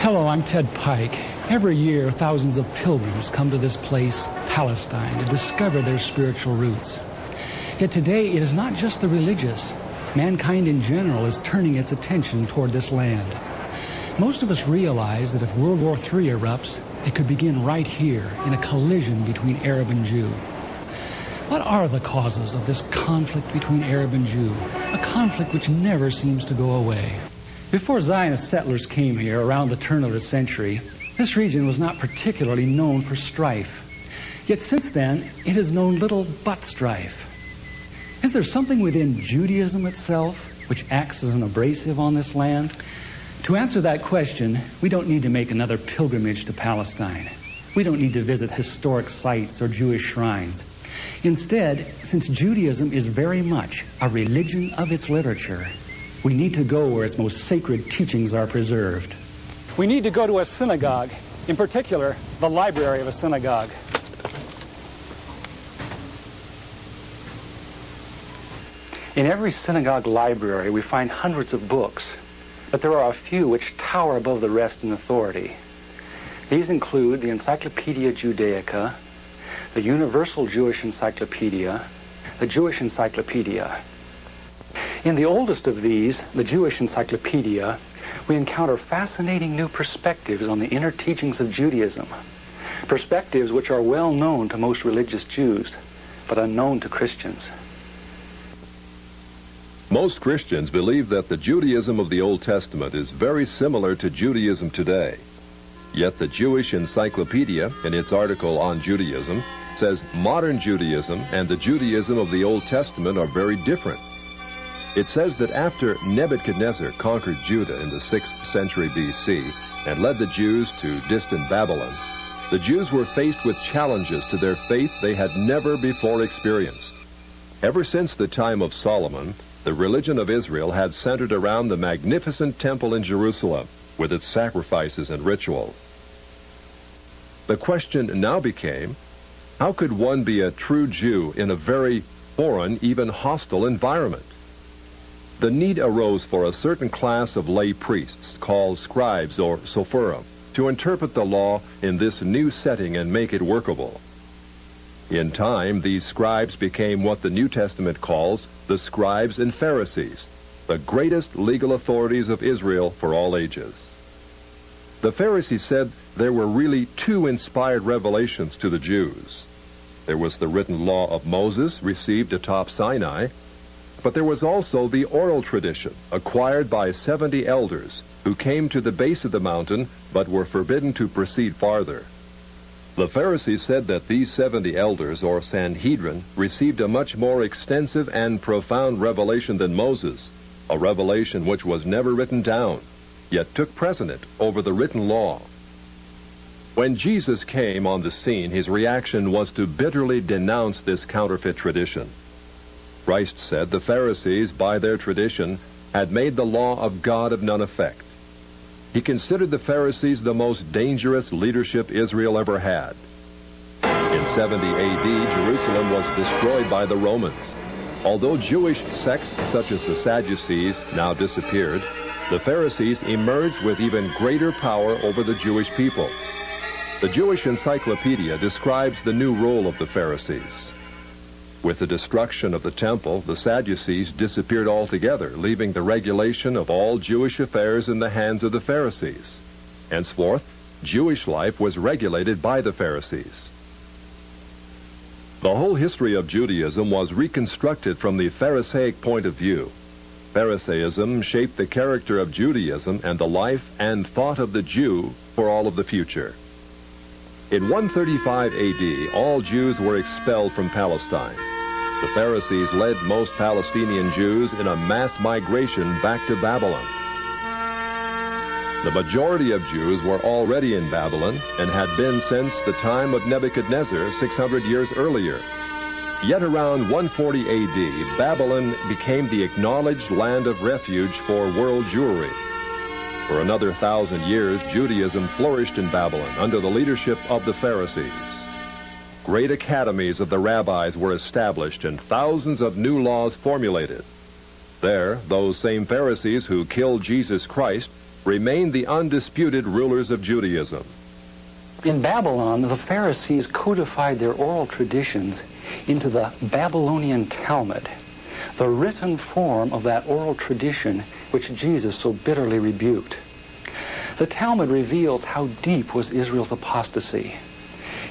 Hello, I'm Ted Pike. Every year, thousands of pilgrims come to this place, Palestine, to discover their spiritual roots. Yet today, it is not just the religious. Mankind in general is turning its attention toward this land. Most of us realize that if World War III erupts, it could begin right here in a collision between Arab and Jew. What are the causes of this conflict between Arab and Jew? A conflict which never seems to go away. Before Zionist settlers came here around the turn of the century, this region was not particularly known for strife. Yet since then, it has known little but strife. Is there something within Judaism itself which acts as an abrasive on this land? To answer that question, we don't need to make another pilgrimage to Palestine. We don't need to visit historic sites or Jewish shrines. Instead, since Judaism is very much a religion of its literature, we need to go where its most sacred teachings are preserved. We need to go to a synagogue, in particular, the library of a synagogue. In every synagogue library, we find hundreds of books, but there are a few which tower above the rest in authority. These include the Encyclopedia Judaica, the Universal Jewish Encyclopedia, the Jewish Encyclopedia. In the oldest of these, the Jewish Encyclopedia, we encounter fascinating new perspectives on the inner teachings of Judaism, perspectives which are well known to most religious Jews, but unknown to Christians. Most Christians believe that the Judaism of the Old Testament is very similar to Judaism today. Yet the Jewish Encyclopedia, in its article on Judaism, says modern Judaism and the Judaism of the Old Testament are very different. It says that after Nebuchadnezzar conquered Judah in the 6th century B.C. and led the Jews to distant Babylon, the Jews were faced with challenges to their faith they had never before experienced. Ever since the time of Solomon, the religion of Israel had centered around the magnificent temple in Jerusalem with its sacrifices and rituals. The question now became, how could one be a true Jew in a very foreign, even hostile environment? The need arose for a certain class of lay priests called scribes or sopherim to interpret the law in this new setting and make it workable. In time, these scribes became what the New Testament calls the scribes and Pharisees, the greatest legal authorities of Israel for all ages. The Pharisees said there were really two inspired revelations to the Jews. There was the written law of Moses received atop Sinai, but there was also the oral tradition acquired by 70 elders who came to the base of the mountain but were forbidden to proceed farther. The Pharisees said that these 70 elders, or Sanhedrin, received a much more extensive and profound revelation than Moses, a revelation which was never written down, yet took precedent over the written law. When Jesus came on the scene, his reaction was to bitterly denounce this counterfeit tradition. Christ said the Pharisees, by their tradition, had made the law of God of none effect. He considered the Pharisees the most dangerous leadership Israel ever had. In 70 A.D., Jerusalem was destroyed by the Romans. Although Jewish sects such as the Sadducees now disappeared, the Pharisees emerged with even greater power over the Jewish people. The Jewish Encyclopedia describes the new role of the Pharisees. With the destruction of the temple, the Sadducees disappeared altogether, leaving the regulation of all Jewish affairs in the hands of the Pharisees. Henceforth, Jewish life was regulated by the Pharisees. The whole history of Judaism was reconstructed from the Pharisaic point of view. Pharisaism shaped the character of Judaism and the life and thought of the Jew for all of the future. In 135 A.D., all Jews were expelled from Palestine. The Pharisees led most Palestinian Jews in a mass migration back to Babylon. The majority of Jews were already in Babylon and had been since the time of Nebuchadnezzar 600 years earlier. Yet around 140 A.D., Babylon became the acknowledged land of refuge for world Jewry. For another 1,000 years, Judaism flourished in Babylon under the leadership of the Pharisees. Great academies of the rabbis were established and thousands of new laws formulated. There, those same Pharisees who killed Jesus Christ remained the undisputed rulers of Judaism. In Babylon, the Pharisees codified their oral traditions into the Babylonian Talmud, the written form of that oral tradition which Jesus so bitterly rebuked. The Talmud reveals how deep was Israel's apostasy.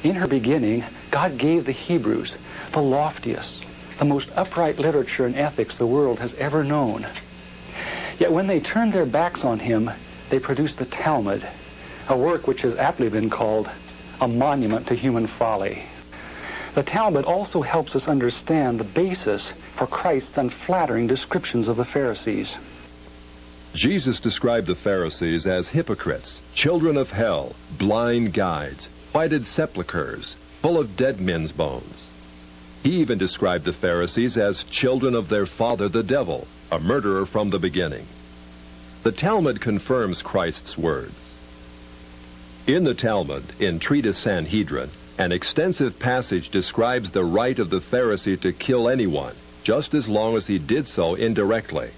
In her beginning, God gave the Hebrews the loftiest, the most upright literature and ethics the world has ever known. Yet when they turned their backs on him, they produced the Talmud, a work which has aptly been called a monument to human folly. The Talmud also helps us understand the basis for Christ's unflattering descriptions of the Pharisees. Jesus described the Pharisees as hypocrites, children of hell, blind guides, whited sepulchres, full of dead men's bones. He even described the Pharisees as children of their father the devil, a murderer from the beginning. The Talmud confirms Christ's words. In the Talmud, in Treatise Sanhedrin, an extensive passage describes the right of the Pharisee to kill anyone, just as long as he did so indirectly.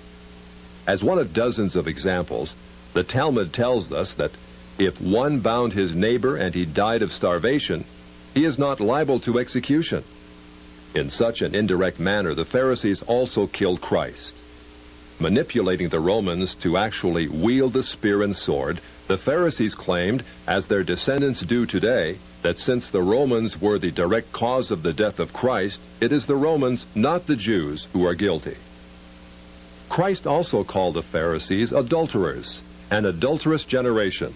As one of dozens of examples, the Talmud tells us that if one bound his neighbor and he died of starvation, he is not liable to execution. In such an indirect manner, the Pharisees also killed Christ. Manipulating the Romans to actually wield the spear and sword, the Pharisees claimed, as their descendants do today, that since the Romans were the direct cause of the death of Christ, it is the Romans, not the Jews, who are guilty. Christ also called the Pharisees adulterers, an adulterous generation.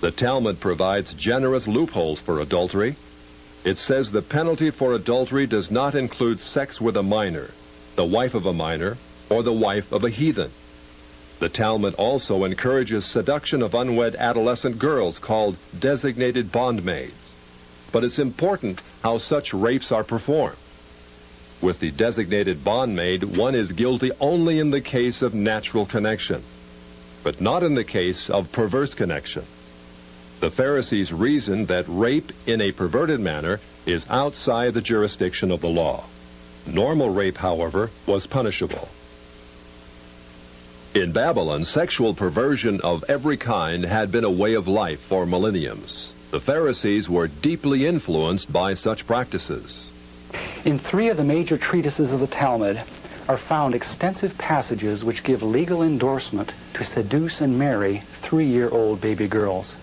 The Talmud provides generous loopholes for adultery. It says the penalty for adultery does not include sex with a minor, the wife of a minor, or the wife of a heathen. The Talmud also encourages seduction of unwed adolescent girls called designated bondmaids. But it's important how such rapes are performed. With the designated bondmaid, one is guilty only in the case of natural connection, but not in the case of perverse connection. The Pharisees reasoned that rape in a perverted manner is outside the jurisdiction of the law. Normal rape, however, was punishable. In Babylon, sexual perversion of every kind had been a way of life for millenniums. The Pharisees were deeply influenced by such practices. In 3 of the major treatises of the Talmud are found extensive passages which give legal endorsement to seduce and marry 3-year-old baby girls.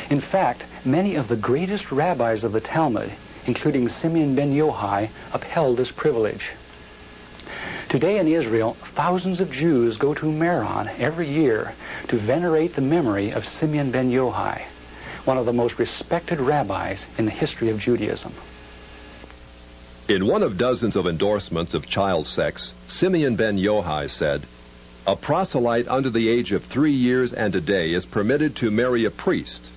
In fact, many of the greatest rabbis of the Talmud, including Simeon ben Yochai, upheld this privilege. Today in Israel, thousands of Jews go to Meron every year to venerate the memory of Simeon ben Yochai, one of the most respected rabbis in the history of Judaism. In one of dozens of endorsements of child sex, Simeon ben Yochai said, "A proselyte under the age of 3 years and a day is permitted to marry a priest."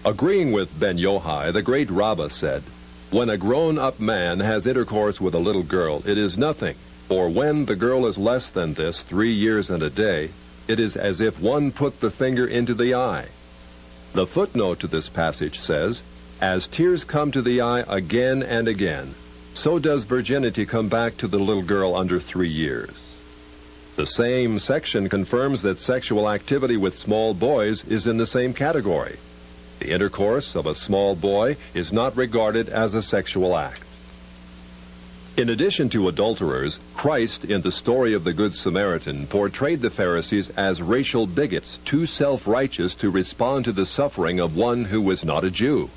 Agreeing with ben Yochai, the great Rabbah said, "When a grown-up man has intercourse with a little girl, it is nothing, for when the girl is less than this, 3 years and a day, it is as if one put the finger into the eye." The footnote to this passage says, "As tears come to the eye again and again, so does virginity come back to the little girl under 3 years." The same section confirms that sexual activity with small boys is in the same category. The intercourse of a small boy is not regarded as a sexual act. In addition to adulterers, Christ, in the story of the Good Samaritan, portrayed the Pharisees as racial bigots, too self-righteous to respond to the suffering of one who was not a Jew.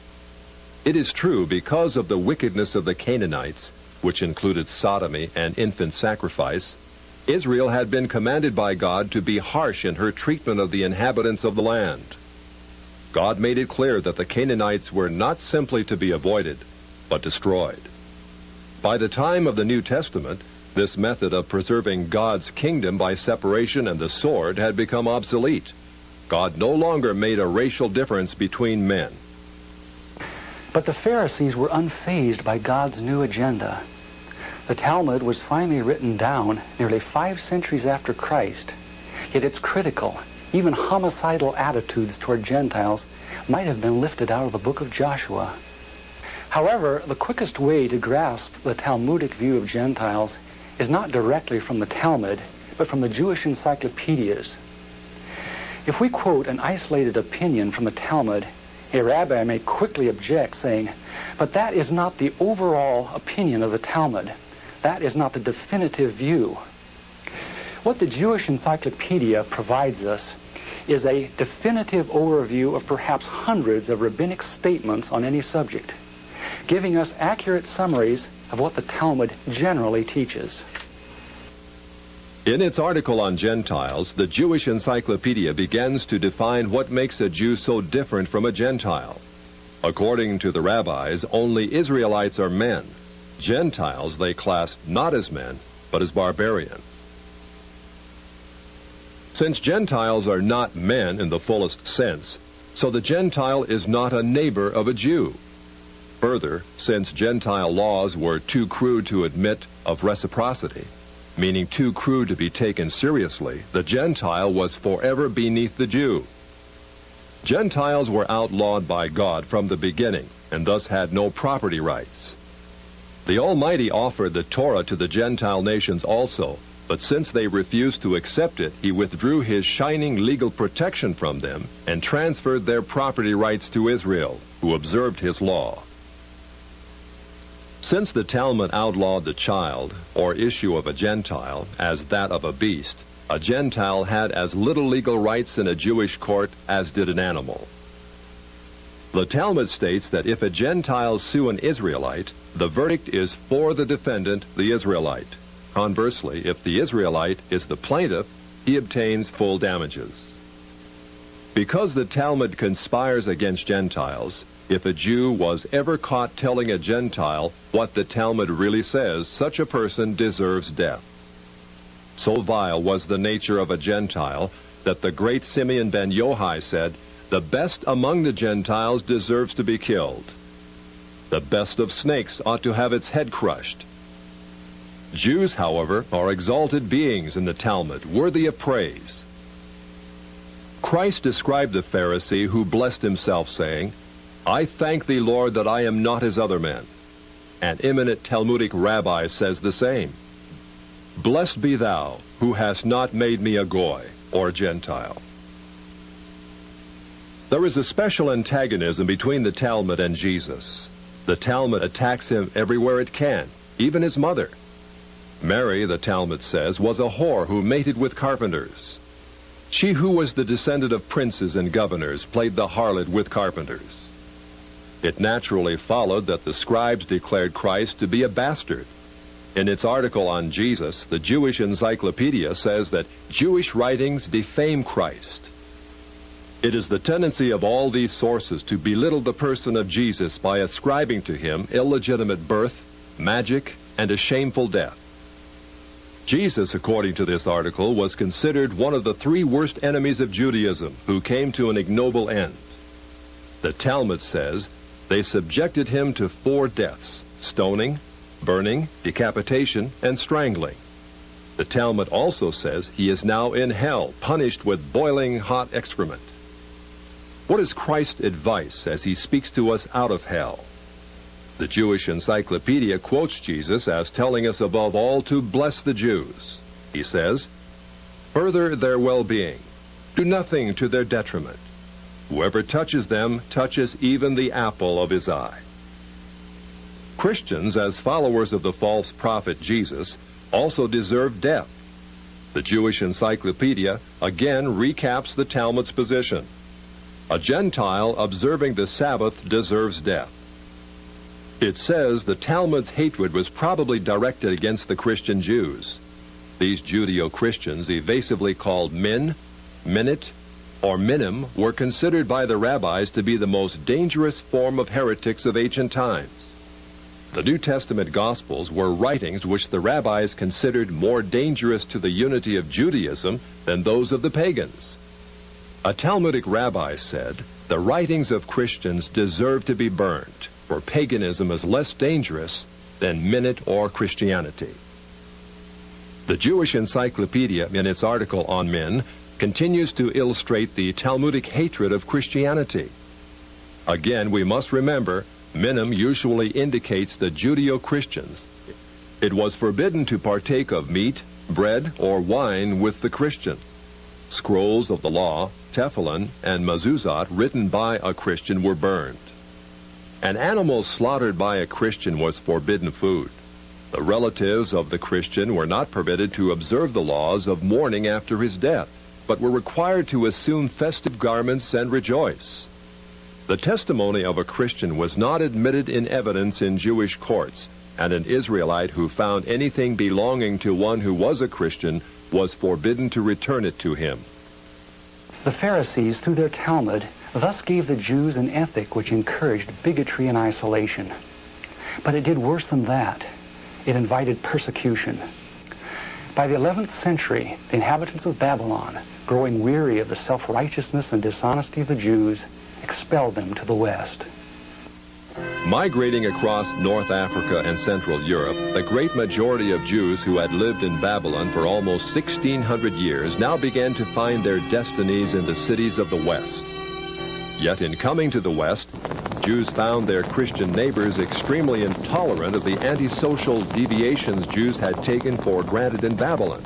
It is true, because of the wickedness of the Canaanites, which included sodomy and infant sacrifice, Israel had been commanded by God to be harsh in her treatment of the inhabitants of the land. God made it clear that the Canaanites were not simply to be avoided, but destroyed. By the time of the New Testament, this method of preserving God's kingdom by separation and the sword had become obsolete. God no longer made a racial difference between men. But the Pharisees were unfazed by God's new agenda. The Talmud was finally written down nearly 5 centuries after Christ, yet its critical, even homicidal attitudes toward Gentiles might have been lifted out of the book of Joshua. However, the quickest way to grasp the Talmudic view of Gentiles is not directly from the Talmud, but from the Jewish encyclopedias. If we quote an isolated opinion from the Talmud, a rabbi may quickly object, saying, "But that is not the overall opinion of the Talmud. That is not the definitive view." What the Jewish Encyclopedia provides us is a definitive overview of perhaps hundreds of rabbinic statements on any subject, giving us accurate summaries of what the Talmud generally teaches. In its article on Gentiles, the Jewish Encyclopedia begins to define what makes a Jew so different from a Gentile. According to the rabbis, only Israelites are men. Gentiles they class not as men, but as barbarians. Since Gentiles are not men in the fullest sense, so the Gentile is not a neighbor of a Jew. Further, since Gentile laws were too crude to admit of reciprocity, meaning too crude to be taken seriously, the Gentile was forever beneath the Jew. Gentiles were outlawed by God from the beginning, and thus had no property rights. The Almighty offered the Torah to the Gentile nations also, but since they refused to accept it, He withdrew His shining legal protection from them and transferred their property rights to Israel, who observed His law. Since the Talmud outlawed the child, or issue of a Gentile, as that of a beast, a Gentile had as little legal rights in a Jewish court as did an animal. The Talmud states that if a Gentile sue an Israelite, the verdict is for the defendant, the Israelite. Conversely, if the Israelite is the plaintiff, he obtains full damages. Because the Talmud conspires against Gentiles, if a Jew was ever caught telling a Gentile what the Talmud really says, such a person deserves death. So vile was the nature of a Gentile that the great Simeon ben Yohai said, "The best among the Gentiles deserves to be killed. The best of snakes ought to have its head crushed." Jews, however, are exalted beings in the Talmud, worthy of praise. Christ described the Pharisee who blessed himself, saying, "I thank thee, Lord, that I am not as other men." An eminent Talmudic rabbi says the same. "Blessed be thou, who hast not made me a Goy, or Gentile." There is a special antagonism between the Talmud and Jesus. The Talmud attacks him everywhere it can, even his mother. Mary, the Talmud says, was a whore who mated with carpenters. She who was the descendant of princes and governors played the harlot with carpenters. It naturally followed that the scribes declared Christ to be a bastard. In its article on Jesus, the Jewish Encyclopedia says that Jewish writings defame Christ. It is the tendency of all these sources to belittle the person of Jesus by ascribing to him illegitimate birth, magic, and a shameful death. Jesus, according to this article, was considered one of the three worst enemies of Judaism who came to an ignoble end. The Talmud says they subjected him to 4 deaths: stoning, burning, decapitation, and strangling. The Talmud also says he is now in hell, punished with boiling hot excrement. What is Christ's advice as he speaks to us out of hell? The Jewish Encyclopedia quotes Jesus as telling us above all to bless the Jews. He says, "Further their well-being. Do nothing to their detriment. Whoever touches them touches even the apple of his eye." Christians, as followers of the false prophet Jesus, also deserve death. The Jewish Encyclopedia again recaps the Talmud's position. A Gentile observing the Sabbath deserves death. It says the Talmud's hatred was probably directed against the Christian Jews. These Judeo-Christians, evasively called Min, Minit, or Minim, were considered by the rabbis to be the most dangerous form of heretics of ancient times. The New Testament Gospels were writings which the rabbis considered more dangerous to the unity of Judaism than those of the pagans. A Talmudic rabbi said, "The writings of Christians deserve to be burned, for paganism is less dangerous than Minute or Christianity." The Jewish Encyclopedia, in its article on Min, continues to illustrate the Talmudic hatred of Christianity. Again, we must remember, Minim usually indicates the Judeo-Christians. It was forbidden to partake of meat, bread, or wine with the Christian. Scrolls of the law, Tefillin, and Mezuzot written by a Christian were burned. An animal slaughtered by a Christian was forbidden food. The relatives of the Christian were not permitted to observe the laws of mourning after his death, but were required to assume festive garments and rejoice. The testimony of a Christian was not admitted in evidence in Jewish courts, and an Israelite who found anything belonging to one who was a Christian was forbidden to return it to him. The Pharisees, through their Talmud, thus gave the Jews an ethic which encouraged bigotry and isolation. But it did worse than that. It invited persecution. By the 11th century, the inhabitants of Babylon, growing weary of the self-righteousness and dishonesty of the Jews, expelled them to the west. Migrating across North Africa and Central Europe, the great majority of Jews who had lived in Babylon for almost 1,600 years now began to find their destinies in the cities of the West. Yet in coming to the West, Jews found their Christian neighbors extremely intolerant of the antisocial deviations Jews had taken for granted in Babylon.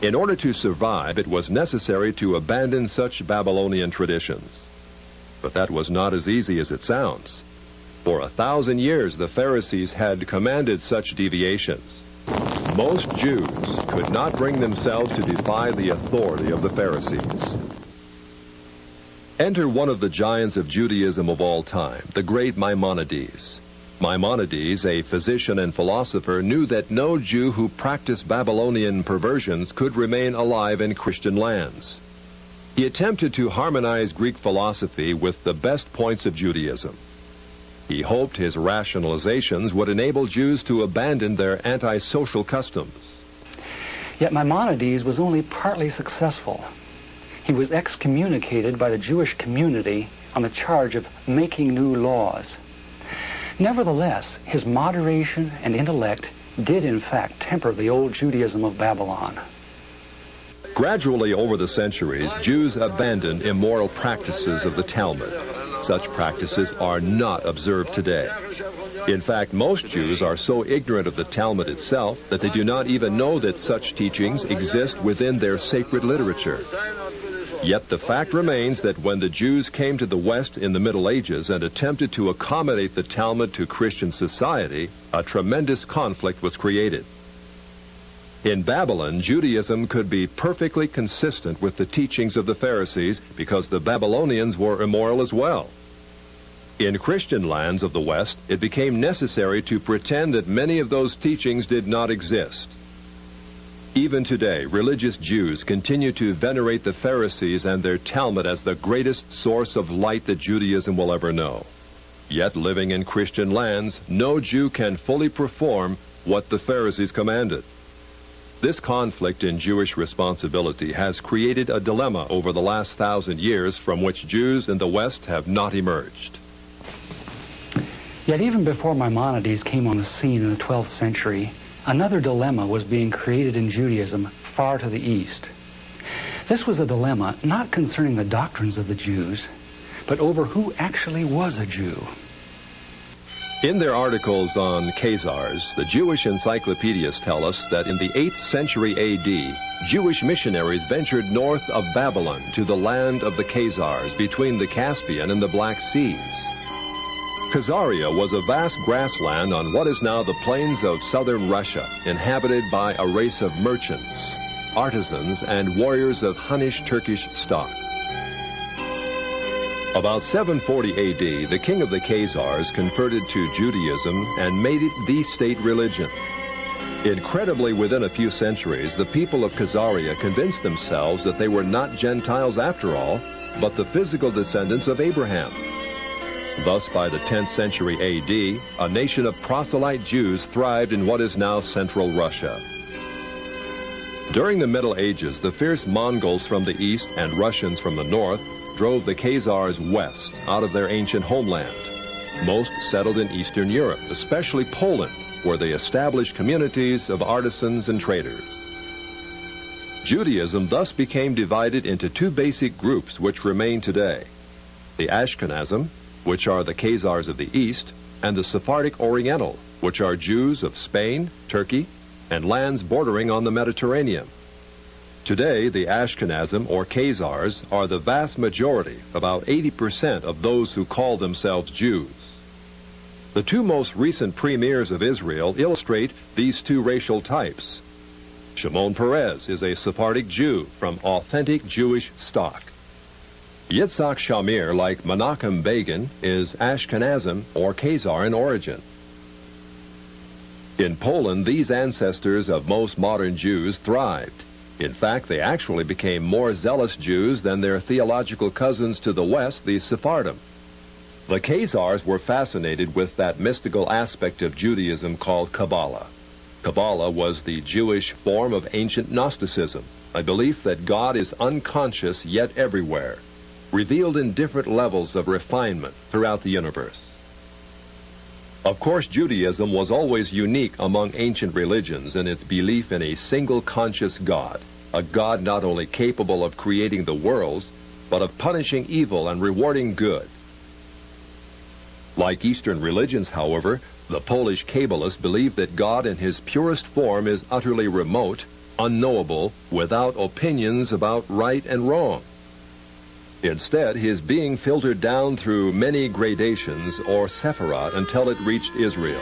In order to survive, it was necessary to abandon such Babylonian traditions. But that was not as easy as it sounds. For 1,000 years, the Pharisees had commanded such deviations. Most Jews could not bring themselves to defy the authority of the Pharisees. Enter one of the giants of Judaism of all time, the great Maimonides. Maimonides, a physician and philosopher, knew that no Jew who practiced Babylonian perversions could remain alive in Christian lands. He attempted to harmonize Greek philosophy with the best points of Judaism. He hoped his rationalizations would enable Jews to abandon their antisocial customs. Yet Maimonides was only partly successful. He was excommunicated by the Jewish community on the charge of making new laws. Nevertheless, his moderation and intellect did in fact temper the old Judaism of Babylon. Gradually over the centuries, Jews abandoned immoral practices of the Talmud. Such practices are not observed today. In fact, most Jews are so ignorant of the Talmud itself that they do not even know that such teachings exist within their sacred literature. Yet the fact remains that when the Jews came to the West in the Middle Ages and attempted to accommodate the Talmud to Christian society, a tremendous conflict was created. In Babylon, Judaism could be perfectly consistent with the teachings of the Pharisees because the Babylonians were immoral as well. In Christian lands of the West, it became necessary to pretend that many of those teachings did not exist. Even today, religious Jews continue to venerate the Pharisees and their Talmud as the greatest source of light that Judaism will ever know. Yet, living in Christian lands, no Jew can fully perform what the Pharisees commanded. This conflict in Jewish responsibility has created a dilemma over the last 1,000 years from which Jews in the West have not emerged. Yet even before Maimonides came on the scene in the 12th century, another dilemma was being created in Judaism far to the east. This was a dilemma not concerning the doctrines of the Jews, but over who actually was a Jew. In their articles on Khazars, the Jewish encyclopedias tell us that in the 8th century A.D., Jewish missionaries ventured north of Babylon to the land of the Khazars between the Caspian and the Black Seas. Khazaria was a vast grassland on what is now the plains of southern Russia, inhabited by a race of merchants, artisans, and warriors of Hunnish Turkish stock. About 740 A.D., the king of the Khazars converted to Judaism and made it the state religion. Incredibly, within a few centuries, the people of Khazaria convinced themselves that they were not Gentiles after all, but the physical descendants of Abraham. Thus, by the 10th century A.D., a nation of proselyte Jews thrived in what is now central Russia. During the Middle Ages, the fierce Mongols from the east and Russians from the north drove the Khazars west out of their ancient homeland. Most settled in Eastern Europe, especially Poland, where they established communities of artisans and traders. Judaism thus became divided into two basic groups which remain today: the Ashkenazim, which are the Khazars of the east, and the Sephardic Oriental, which are Jews of Spain, Turkey, and lands bordering on the Mediterranean. Today, the Ashkenazim, or Khazars, are the vast majority, about 80% of those who call themselves Jews. The two most recent premiers of Israel illustrate these two racial types. Shimon Peres is a Sephardic Jew from authentic Jewish stock. Yitzhak Shamir, like Menachem Begin, is Ashkenazim or Khazar in origin. In Poland, these ancestors of most modern Jews thrived. In fact, they actually became more zealous Jews than their theological cousins to the west, the Sephardim. The Khazars were fascinated with that mystical aspect of Judaism called Kabbalah. Kabbalah was the Jewish form of ancient Gnosticism, a belief that God is unconscious yet everywhere, revealed in different levels of refinement throughout the universe. Of course, Judaism was always unique among ancient religions in its belief in a single conscious God, a God not only capable of creating the worlds, but of punishing evil and rewarding good. Like Eastern religions, however, the Polish Kabbalists believe that God in his purest form is utterly remote, unknowable, without opinions about right and wrong. Instead, his being filtered down through many gradations, or sephirot, until it reached Israel.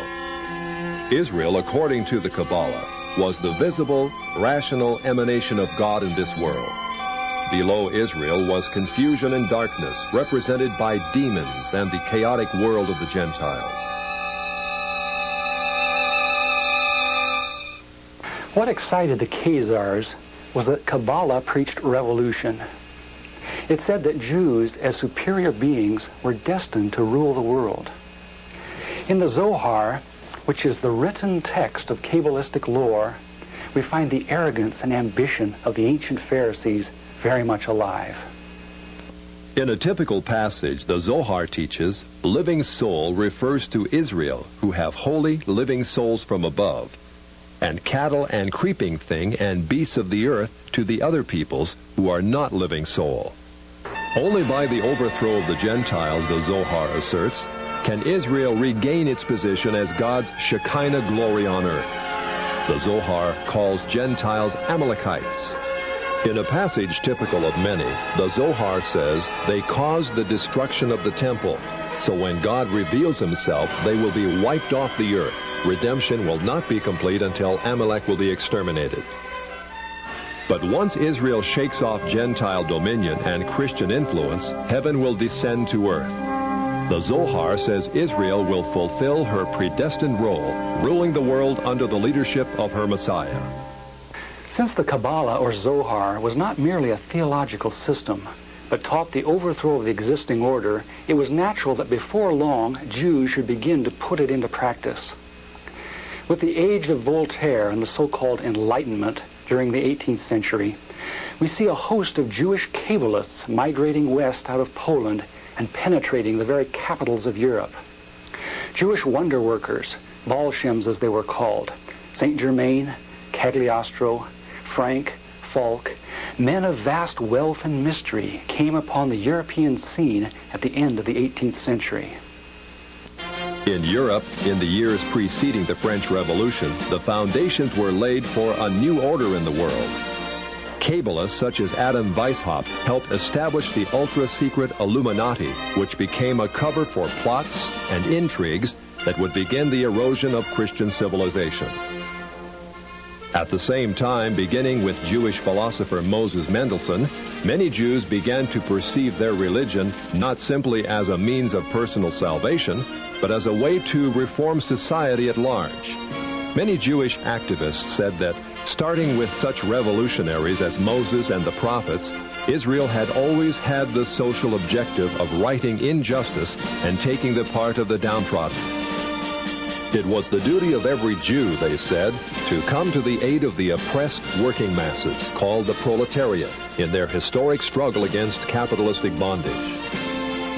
Israel, according to the Kabbalah, was the visible, rational emanation of God in this world. Below Israel was confusion and darkness, represented by demons and the chaotic world of the Gentiles. What excited the Khazars was that Kabbalah preached revolution. It said that Jews, as superior beings, were destined to rule the world. In the Zohar, which is the written text of Kabbalistic lore, we find the arrogance and ambition of the ancient Pharisees very much alive. In a typical passage, the Zohar teaches, living soul refers to Israel, who have holy living souls from above, and cattle and creeping thing and beasts of the earth to the other peoples who are not living soul. Only by the overthrow of the Gentiles, the Zohar asserts, can Israel regain its position as God's Shekinah glory on earth. The Zohar calls Gentiles Amalekites. In a passage typical of many, the Zohar says they caused the destruction of the temple. So when God reveals himself, they will be wiped off the earth. Redemption will not be complete until Amalek will be exterminated. But once Israel shakes off Gentile dominion and Christian influence, heaven will descend to earth. The Zohar says Israel will fulfill her predestined role, ruling the world under the leadership of her Messiah. Since the Kabbalah or Zohar was not merely a theological system, but taught the overthrow of the existing order, it was natural that before long Jews should begin to put it into practice. With the age of Voltaire and the so-called Enlightenment during the 18th century, we see a host of Jewish Kabbalists migrating west out of Poland and penetrating the very capitals of Europe. Jewish wonder workers, Volshems as they were called, Saint Germain, Cagliostro, Frank, Falk, men of vast wealth and mystery came upon the European scene at the end of the 18th century. In Europe, in the years preceding the French Revolution, the foundations were laid for a new order in the world. Kabbalists such as Adam Weishaupt helped establish the ultra-secret Illuminati, which became a cover for plots and intrigues that would begin the erosion of Christian civilization. At the same time, beginning with Jewish philosopher Moses Mendelssohn, many Jews began to perceive their religion not simply as a means of personal salvation, but as a way to reform society at large. Many Jewish activists said that, starting with such revolutionaries as Moses and the prophets, Israel had always had the social objective of righting injustice and taking the part of the downtrodden. It was the duty of every Jew, they said, to come to the aid of the oppressed working masses, called the proletariat, in their historic struggle against capitalistic bondage.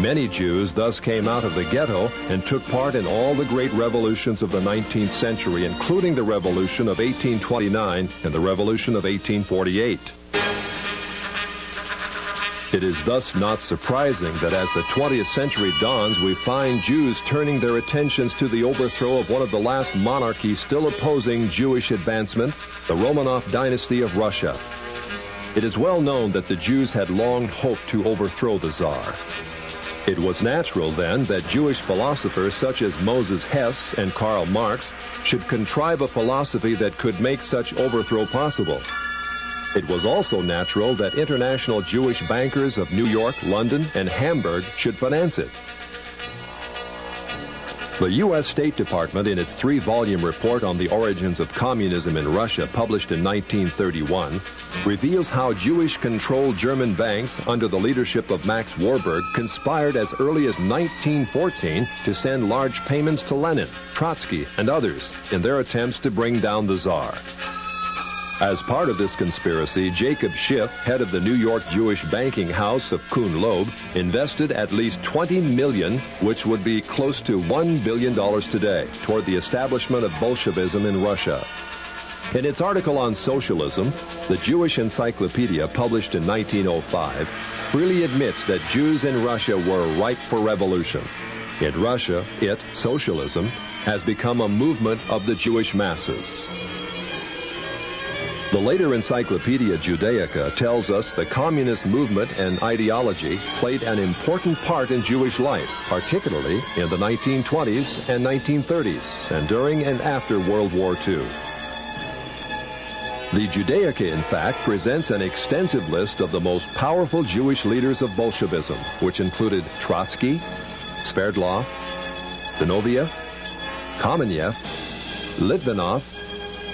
Many Jews thus came out of the ghetto and took part in all the great revolutions of the 19th century, including the Revolution of 1829 and the Revolution of 1848. It is thus not surprising that as the 20th century dawns, we find Jews turning their attentions to the overthrow of one of the last monarchies still opposing Jewish advancement, the Romanov dynasty of Russia. It is well known that the Jews had long hoped to overthrow the Tsar. It was natural then that Jewish philosophers such as Moses Hess and Karl Marx should contrive a philosophy that could make such overthrow possible. It was also natural that international Jewish bankers of New York, London, and Hamburg should finance it. The U.S. State Department, in its 3-volume report on the origins of communism in Russia, published in 1931, reveals how Jewish-controlled German banks under the leadership of Max Warburg conspired as early as 1914 to send large payments to Lenin, Trotsky, and others in their attempts to bring down the Tsar. As part of this conspiracy, Jacob Schiff, head of the New York Jewish banking house of Kuhn Loeb, invested at least $20 million, which would be close to $1 billion today, toward the establishment of Bolshevism in Russia. In its article on socialism, the Jewish Encyclopedia, published in 1905, freely admits that Jews in Russia were ripe for revolution. In Russia, socialism, has become a movement of the Jewish masses. The later Encyclopedia Judaica tells us the communist movement and ideology played an important part in Jewish life, particularly in the 1920s and 1930s, and during and after World War II. The Judaica, in fact, presents an extensive list of the most powerful Jewish leaders of Bolshevism, which included Trotsky, Sverdlov, Zinoviev, Kamenev, Litvinov,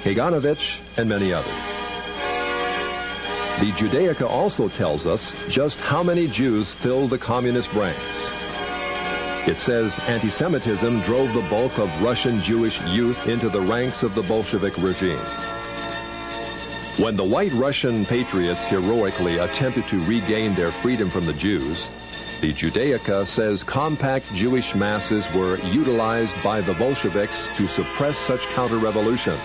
Kaganovich, and many others. The Judaica also tells us just how many Jews filled the communist ranks. It says anti-Semitism drove the bulk of Russian Jewish youth into the ranks of the Bolshevik regime. When the White Russian patriots heroically attempted to regain their freedom from the Jews, the Judaica says compact Jewish masses were utilized by the Bolsheviks to suppress such counter-revolution.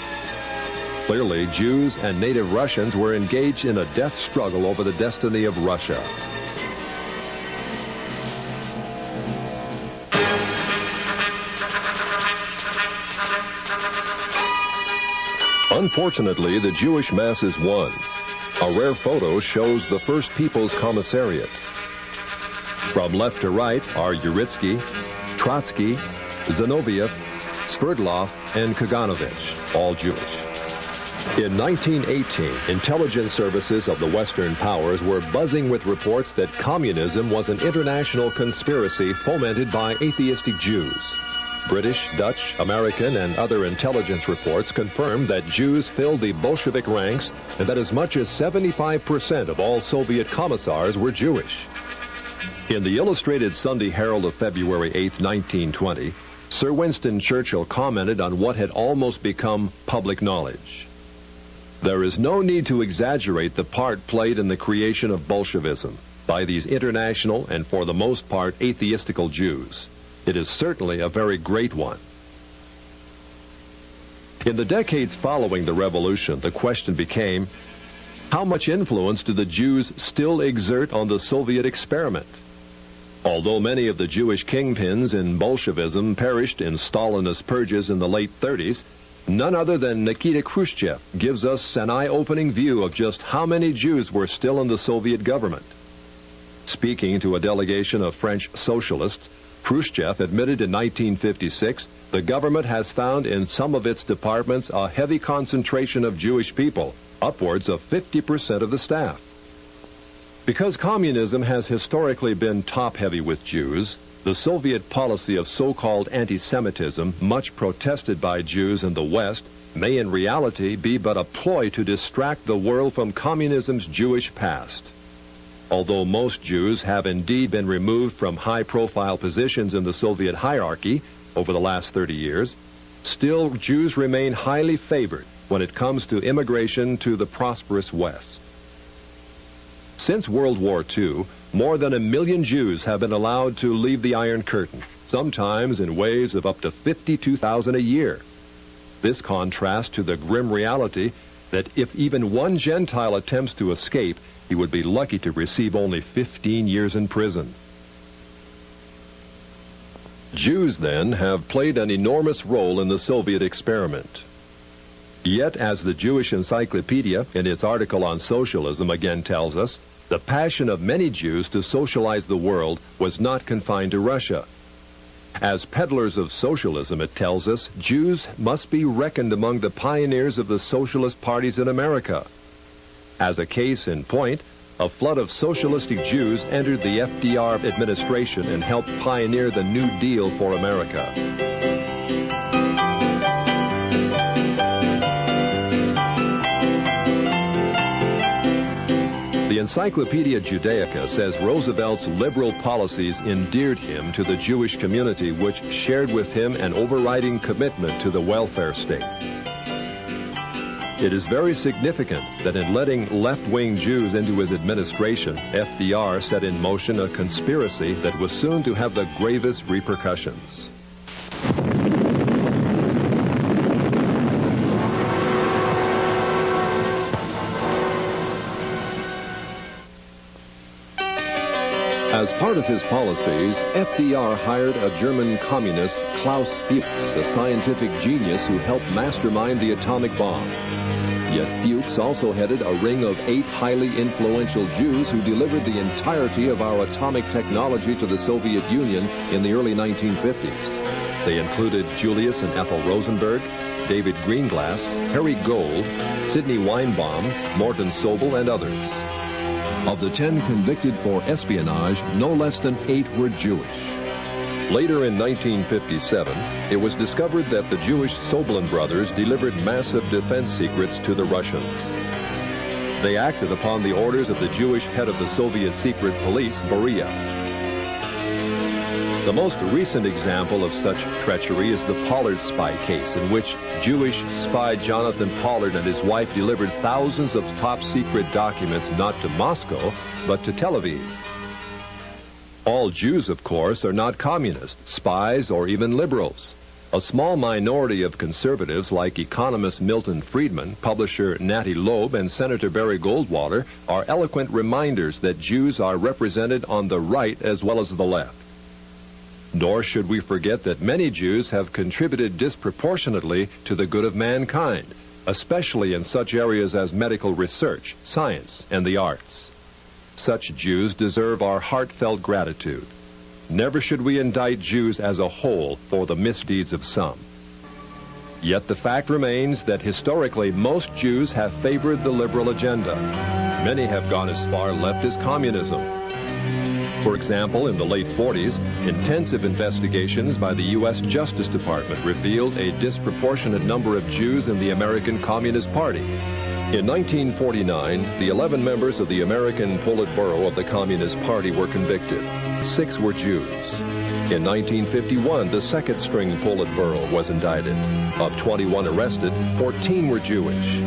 Clearly, Jews and native Russians were engaged in a death struggle over the destiny of Russia. Unfortunately, the Jewish masses won. A rare photo shows the First People's Commissariat. From left to right are Uritsky, Trotsky, Zinoviev, Sverdlov, and Kaganovich, all Jewish. In 1918, intelligence services of the Western powers were buzzing with reports that communism was an international conspiracy fomented by atheistic Jews. British, Dutch, American, and other intelligence reports confirmed that Jews filled the Bolshevik ranks and that as much as 75% of all Soviet commissars were Jewish. In the Illustrated Sunday Herald of February 8, 1920, Sir Winston Churchill commented on what had almost become public knowledge. There is no need to exaggerate the part played in the creation of Bolshevism by these international and for the most part atheistical Jews. It is certainly a very great one. In the decades following the revolution, the question became, how much influence do the Jews still exert on the Soviet experiment? Although many of the Jewish kingpins in Bolshevism perished in Stalinist purges in the late 30s, none other than Nikita Khrushchev gives us an eye-opening view of just how many Jews were still in the Soviet government. Speaking to a delegation of French socialists, Khrushchev admitted in 1956 the government has found in some of its departments a heavy concentration of Jewish people, upwards of 50% of the staff. Because communism has historically been top-heavy with Jews, the Soviet policy of so-called anti-Semitism, much protested by Jews in the West, may in reality be but a ploy to distract the world from communism's Jewish past. Although most Jews have indeed been removed from high-profile positions in the Soviet hierarchy over the last 30 years, still Jews remain highly favored when it comes to immigration to the prosperous West. Since World War II, more than 1 million Jews have been allowed to leave the Iron Curtain, sometimes in waves of up to 52,000 a year. This contrasts to the grim reality that if even one Gentile attempts to escape, he would be lucky to receive only 15 years in prison. Jews, then, have played an enormous role in the Soviet experiment. Yet, as the Jewish Encyclopedia, in its article on socialism, again tells us, the passion of many Jews to socialize the world was not confined to Russia. As peddlers of socialism, it tells us, Jews must be reckoned among the pioneers of the socialist parties in America. As a case in point, a flood of socialistic Jews entered the FDR administration and helped pioneer the New Deal for America. The Encyclopedia Judaica says Roosevelt's liberal policies endeared him to the Jewish community, which shared with him an overriding commitment to the welfare state. It is very significant that in letting left-wing Jews into his administration, FDR set in motion a conspiracy that was soon to have the gravest repercussions. As part of his policies, FDR hired a German communist, Klaus Fuchs, a scientific genius who helped mastermind the atomic bomb. Yet Fuchs also headed a ring of 8 highly influential Jews who delivered the entirety of our atomic technology to the Soviet Union in the early 1950s. They included Julius and Ethel Rosenberg, David Greenglass, Harry Gold, Sidney Weinbaum, Morton Sobel, and others. Of the 10 convicted for espionage, no less than 8 were Jewish. Later in 1957, it was discovered that the Jewish Soblin brothers delivered massive defense secrets to the Russians. They acted upon the orders of the Jewish head of the Soviet secret police, Beria. The most recent example of such treachery is the Pollard spy case, in which Jewish spy Jonathan Pollard and his wife delivered thousands of top-secret documents not to Moscow, but to Tel Aviv. All Jews, of course, are not communists, spies, or even liberals. A small minority of conservatives like economist Milton Friedman, publisher Natty Loeb, and Senator Barry Goldwater are eloquent reminders that Jews are represented on the right as well as the left. Nor should we forget that many Jews have contributed disproportionately to the good of mankind, especially in such areas as medical research, science, and the arts. Such Jews deserve our heartfelt gratitude. Never should we indict Jews as a whole for the misdeeds of some. Yet the fact remains that historically most Jews have favored the liberal agenda. Many have gone as far left as communism. For example, in the late 40s, intensive investigations by the U.S. Justice Department revealed a disproportionate number of Jews in the American Communist Party. In 1949, the 11 members of the American Politburo of the Communist Party were convicted. 6 were Jews. In 1951, the second-string Politburo was indicted. Of 21 arrested, 14 were Jewish.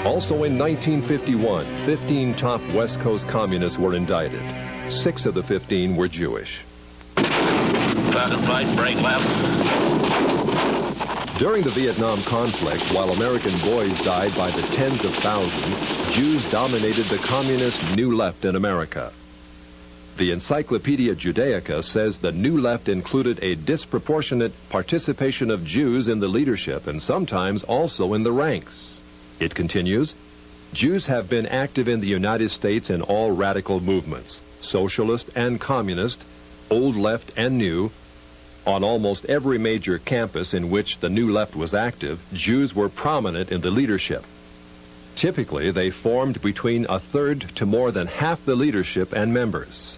Also in 1951, 15 top West Coast communists were indicted. 6 of the 15 were Jewish. Satisfied, break left. During the Vietnam conflict, while American boys died by the tens of thousands, Jews dominated the communist New Left in America. The Encyclopedia Judaica says the New Left included a disproportionate participation of Jews in the leadership and sometimes also in the ranks. It continues, Jews have been active in the United States in all radical movements, socialist and communist, old left and new. On almost every major campus in which the New Left was active, Jews were prominent in the leadership. Typically, they formed between a third to more than half the leadership and members.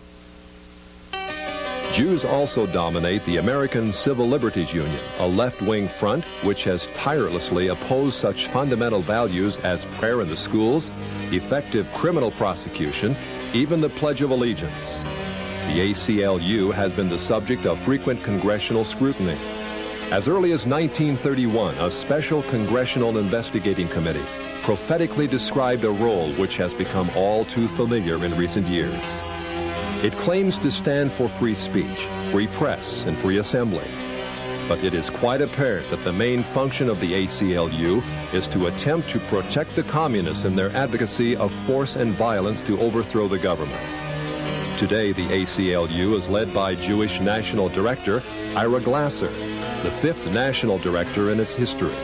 Jews also dominate the American Civil Liberties Union, a left-wing front which has tirelessly opposed such fundamental values as prayer in the schools, effective criminal prosecution, even the Pledge of Allegiance. The ACLU has been the subject of frequent congressional scrutiny. As early as 1931, a special congressional investigating committee prophetically described a role which has become all too familiar in recent years. It claims to stand for free speech, free press, and free assembly. But it is quite apparent that the main function of the ACLU is to attempt to protect the communists in their advocacy of force and violence to overthrow the government. Today, the ACLU is led by Jewish National Director Ira Glasser, the 5th national director in its history.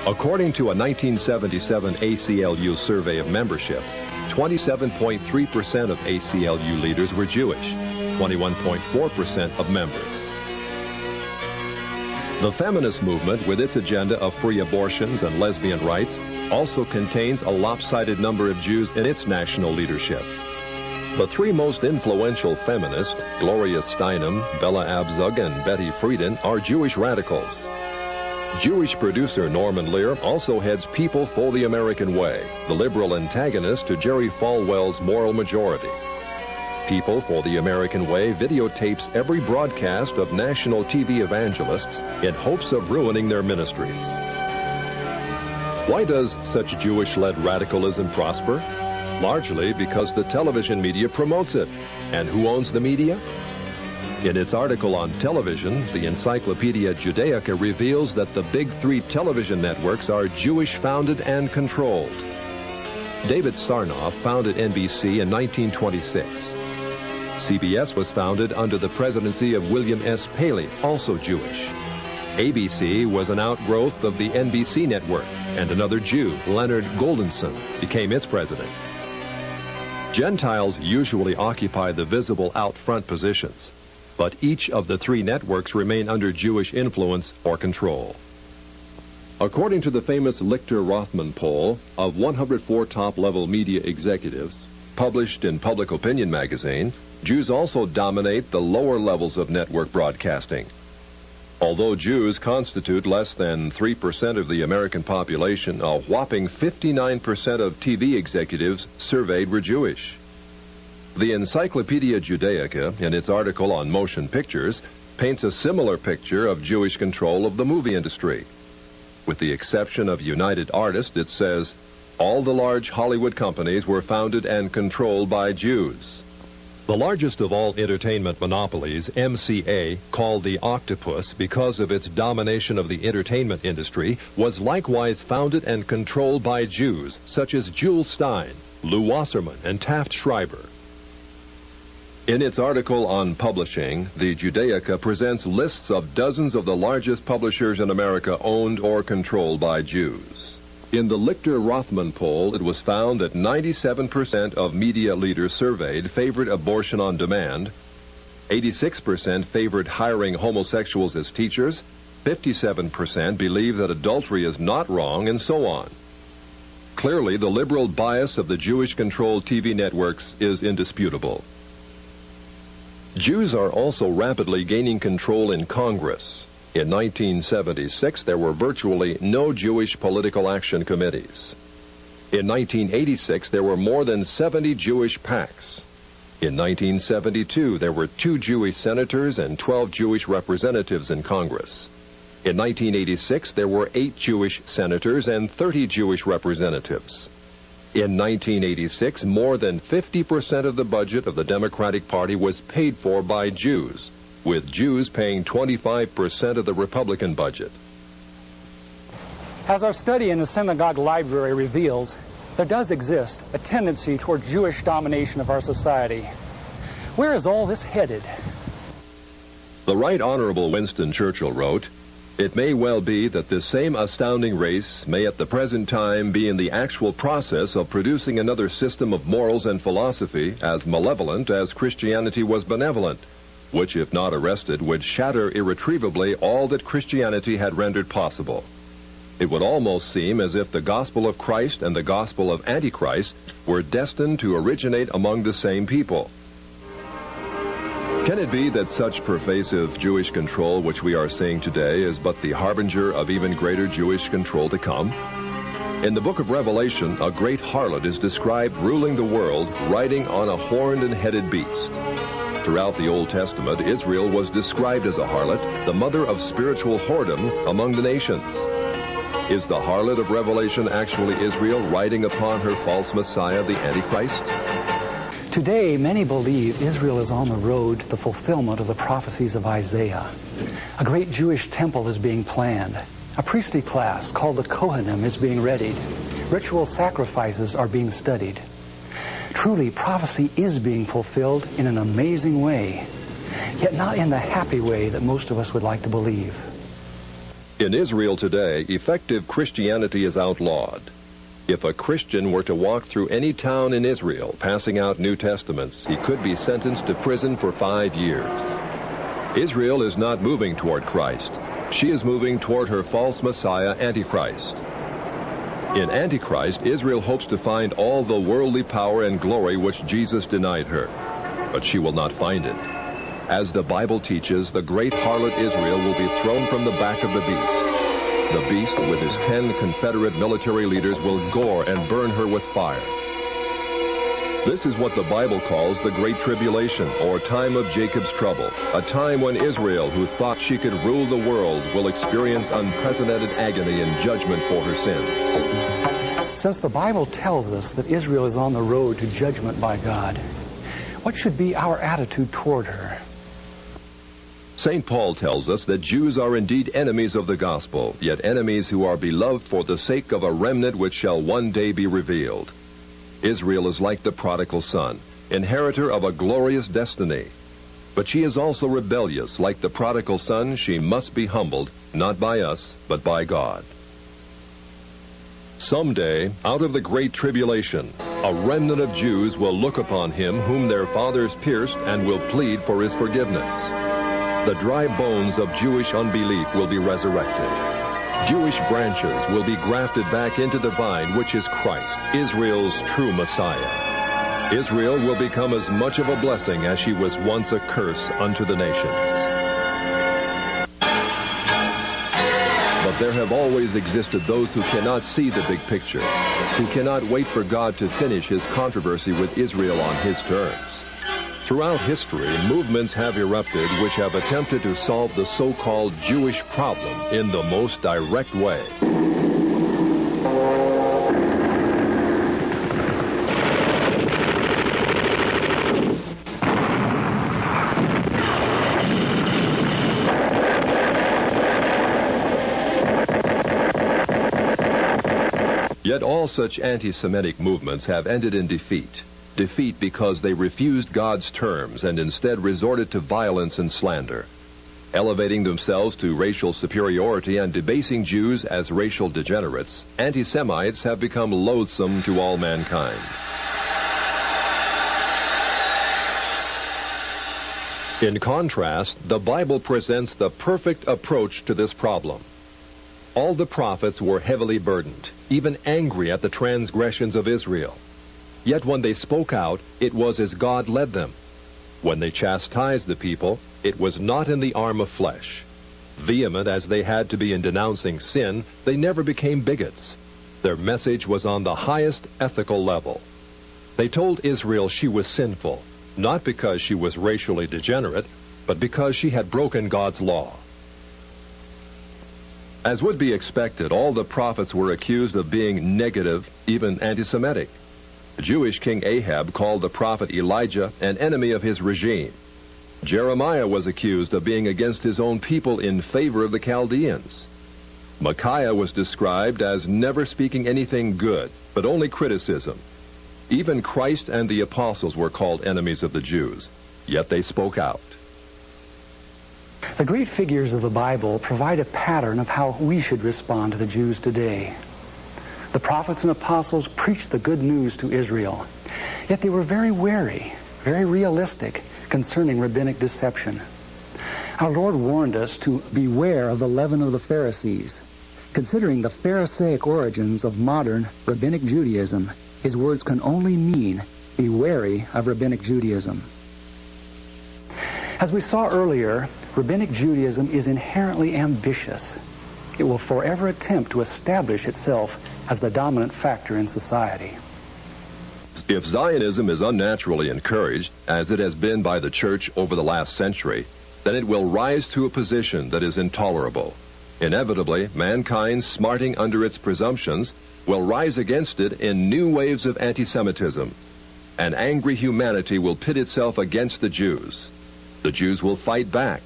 According to a 1977 ACLU survey of membership, 27.3% of ACLU leaders were Jewish, 21.4% of members. The feminist movement, with its agenda of free abortions and lesbian rights, also contains a lopsided number of Jews in its national leadership. The three most influential feminists, Gloria Steinem, Bella Abzug, and Betty Friedan, are Jewish radicals. Jewish producer Norman Lear also heads People for the American Way, the liberal antagonist to Jerry Falwell's Moral Majority. People for the American Way videotapes every broadcast of national TV evangelists in hopes of ruining their ministries. Why does such Jewish-led radicalism prosper? Largely because the television media promotes it. And who owns the media? In its article on television, the Encyclopedia Judaica reveals that the big three television networks are Jewish-founded and controlled. David Sarnoff founded NBC in 1926. CBS was founded under the presidency of William S. Paley, also Jewish. ABC was an outgrowth of the NBC network, and another Jew, Leonard Goldenson, became its president. Gentiles usually occupy the visible out-front positions, but each of the three networks remain under Jewish influence or control. According to the famous Lichter-Rothman poll of 104 top-level media executives, published in Public Opinion magazine, Jews also dominate the lower levels of network broadcasting. Although Jews constitute less than 3% of the American population, a whopping 59% of TV executives surveyed were Jewish. The Encyclopedia Judaica, in its article on motion pictures, paints a similar picture of Jewish control of the movie industry. With the exception of United Artists, it says, all the large Hollywood companies were founded and controlled by Jews. The largest of all entertainment monopolies, MCA, called the Octopus because of its domination of the entertainment industry, was likewise founded and controlled by Jews, such as Jules Stein, Lou Wasserman, and Taft Schreiber. In its article on publishing, the Judaica presents lists of dozens of the largest publishers in America owned or controlled by Jews. In the Lichter-Rothman poll, it was found that 97% of media leaders surveyed favored abortion on demand, 86% favored hiring homosexuals as teachers, 57% believe that adultery is not wrong, and so on. Clearly, the liberal bias of the Jewish-controlled TV networks is indisputable. Jews are also rapidly gaining control in Congress. In 1976, there were virtually no Jewish political action committees. In 1986, there were more than 70 Jewish PACs. In 1972, there were 2 Jewish senators and 12 Jewish representatives in Congress. In 1986, there were 8 Jewish senators and 30 Jewish representatives. In 1986, more than 50% of the budget of the Democratic Party was paid for by Jews, with Jews paying 25% of the Republican budget. As our study in the synagogue library reveals, there does exist a tendency toward Jewish domination of our society. Where is all this headed? The Right Honorable Winston Churchill wrote, "It may well be that this same astounding race may at the present time be in the actual process of producing another system of morals and philosophy as malevolent as Christianity was benevolent, which, if not arrested, would shatter irretrievably all that Christianity had rendered possible. It would almost seem as if the gospel of Christ and the gospel of Antichrist were destined to originate among the same people." Can it be that such pervasive Jewish control which we are seeing today is but the harbinger of even greater Jewish control to come? In the book of Revelation, a great harlot is described ruling the world, riding on a horned and headed beast. Throughout the Old Testament, Israel was described as a harlot, the mother of spiritual whoredom among the nations. Is the harlot of Revelation actually Israel riding upon her false Messiah, the Antichrist? Today, many believe Israel is on the road to the fulfillment of the prophecies of Isaiah. A great Jewish temple is being planned. A priestly class called the Kohanim is being readied. Ritual sacrifices are being studied. Truly, prophecy is being fulfilled in an amazing way, yet not in the happy way that most of us would like to believe. In Israel today, effective Christianity is outlawed. If a Christian were to walk through any town in Israel passing out New Testaments, he could be sentenced to prison for 5 years. Israel is not moving toward Christ. She is moving toward her false Messiah, Antichrist. In Antichrist, Israel hopes to find all the worldly power and glory which Jesus denied her, but she will not find it. As the Bible teaches, the great harlot Israel will be thrown from the back of the beast. The beast, with his 10 Confederate military leaders, will gore and burn her with fire. This is what the Bible calls the Great Tribulation, or time of Jacob's trouble, a time when Israel, who thought she could rule the world, will experience unprecedented agony and judgment for her sins. Since the Bible tells us that Israel is on the road to judgment by God, what should be our attitude toward her? St. Paul tells us that Jews are indeed enemies of the gospel, yet enemies who are beloved for the sake of a remnant which shall one day be revealed. Israel is like the prodigal son, inheritor of a glorious destiny. But she is also rebellious. Like the prodigal son, she must be humbled, not by us, but by God. Someday, out of the great tribulation, a remnant of Jews will look upon him whom their fathers pierced and will plead for his forgiveness. The dry bones of Jewish unbelief will be resurrected. Jewish branches will be grafted back into the vine, which is Christ, Israel's true Messiah. Israel will become as much of a blessing as she was once a curse unto the nations. But there have always existed those who cannot see the big picture, who cannot wait for God to finish his controversy with Israel on his terms. Throughout history, movements have erupted which have attempted to solve the so-called Jewish problem in the most direct way. Yet all such anti-Semitic movements have ended in defeat. Defeat because they refused God's terms and instead resorted to violence and slander. Elevating themselves to racial superiority and debasing Jews as racial degenerates, anti-Semites have become loathsome to all mankind. In contrast, the Bible presents the perfect approach to this problem. All the prophets were heavily burdened, even angry at the transgressions of Israel. Yet when they spoke out, it was as God led them. When they chastised the people, it was not in the arm of flesh. Vehement as they had to be in denouncing sin, they never became bigots. Their message was on the highest ethical level. They told Israel she was sinful, not because she was racially degenerate, but because she had broken God's law. As would be expected, all the prophets were accused of being negative, even anti-Semitic. The Jewish king Ahab called the prophet Elijah an enemy of his regime. Jeremiah was accused of being against his own people in favor of the Chaldeans. Micaiah was described as never speaking anything good, but only criticism. Even Christ and the apostles were called enemies of the Jews, yet they spoke out. The great figures of the Bible provide a pattern of how we should respond to the Jews today. The prophets and apostles preached the good news to Israel, yet they were very wary, very realistic concerning rabbinic deception. Our Lord warned us to beware of the leaven of the Pharisees. Considering the Pharisaic origins of modern rabbinic Judaism, his words can only mean, be wary of rabbinic Judaism. As we saw earlier, rabbinic Judaism is inherently ambitious. It will forever attempt to establish itself as the dominant factor in society. If Zionism is unnaturally encouraged, as it has been by the church over the last century, then it will rise to a position that is intolerable. Inevitably, mankind, smarting under its presumptions, will rise against it in new waves of anti-Semitism. An angry humanity will pit itself against the Jews. The Jews will fight back.